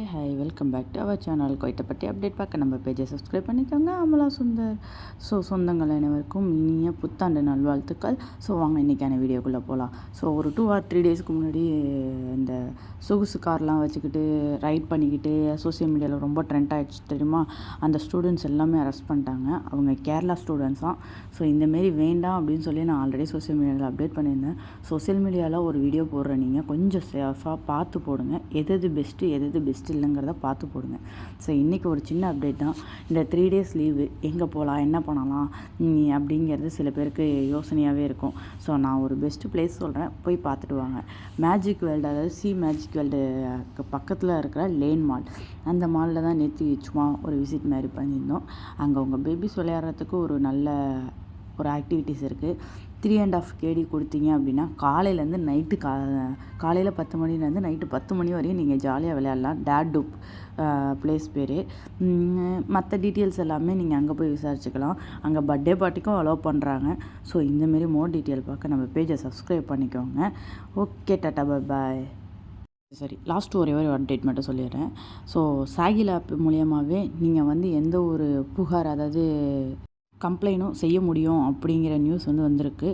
Hi welcome back to our channel. கோயத்தை பற்றி update பார்க்க நம்ம பேஜை சப்ஸ்கிரைப் பண்ணிக்கோங்க. அமலா சுந்தர். சொந்தங்கள் அனைவருக்கும் இனிய புத்தாண்டு நல்வாழ்த்துக்கள். வாங்க இன்றைக்கான வீடியோக்குள்ளே போகலாம். ஒரு 2 or 3 டேஸ்க்கு முன்னாடி இந்த சொகுசு கார்லாம் வச்சுக்கிட்டு ரைட் பண்ணிக்கிட்டு சோசியல் மீடியாவில் ரொம்ப ட்ரெண்ட் ஆகிடுச்சு தெரியுமா. அந்த ஸ்டூடெண்ட்ஸ் எல்லாமே அரெஸ்ட் பண்ணிட்டாங்க. அவங்க கேரளா ஸ்டூடெண்ட்ஸ் தான். இந்தமாரி வேண்டாம் அப்படின்னு சொல்லி நான் ஆல்ரெடி சோசியல் மீடியாவில் அப்டேட் பண்ணியிருந்தேன். சோசியல் மீடியாவில் ஒரு வீடியோ போடுற நீங்கள் கொஞ்சம் சேஃபாக பார்த்து போடுங்க. எது பெஸ்ட்டு எது பெஸ்ட் இல்லைங்கிறத பார்த்து போடுங்க. இன்றைக்கி ஒரு சின்ன அப்டேட் தான். இந்த 3 டேஸ் லீவு எங்கே போகலாம், என்ன பண்ணலாம் அப்படிங்கிறது சில பேருக்கு யோசனையாகவே இருக்கும். நான் ஒரு பெஸ்ட்டு பிளேஸ் சொல்கிறேன், போய் பார்த்துட்டு வாங்க. மேஜிக் வேர்ல்டு, அதாவது மேஜிக் வேர்ல்டு பக்கத்தில் இருக்கிற லேன் மால், அந்த மாலில் தான் நேற்று சும்மா ஒரு விசிட் மாதிரி பண்ணியிருந்தோம். அங்கே உங்கள் பேபிஸ் விளையாடுறதுக்கு ஒரு நல்ல ஆக்டிவிட்டீஸ் இருக்குது. 3.5 KD கொடுத்தீங்க அப்படின்னா காலையிலேருந்து நைட்டு காலையில் 10 மணிலேருந்து நைட்டு 10 மணி வரையும் நீங்கள் ஜாலியாக விளையாடலாம். டேட் பிளேஸ் பேர். மற்ற டீட்டெயில்ஸ் எல்லாமே நீங்கள் அங்கே போய் விசாரிச்சுக்கலாம். அங்கே பர்த்டே பார்ட்டிக்கும் அலோவ் பண்ணுறாங்க. இந்தமாரி மோர் டீட்டெயில் பார்க்க நம்ம பேஜை சப்ஸ்கிரைப் பண்ணிக்கோங்க. ஓகே, டாட்டா, பாய். லாஸ்ட்டு ஒரே ஒரு அப்டேட் மட்டும் சொல்லிடுறேன். சாகில் ஆப் மூலியமாகவே நீங்கள் எந்த ஒரு புகார், அதாவது கம்ப்ளைண்ட்டும் செய்ய முடியும் அப்படிங்கிற நியூஸ் வந்திருக்கு.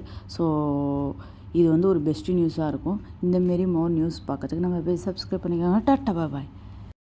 இது ஒரு பெஸ்ட்டு நியூஸாக இருக்கும். இந்தமாரி மோர் நியூஸ் பார்க்கறதுக்கு நம்ம போய் சப்ஸ்கிரைப் பண்ணிக்கோங்க. டாட்டா, பாய்.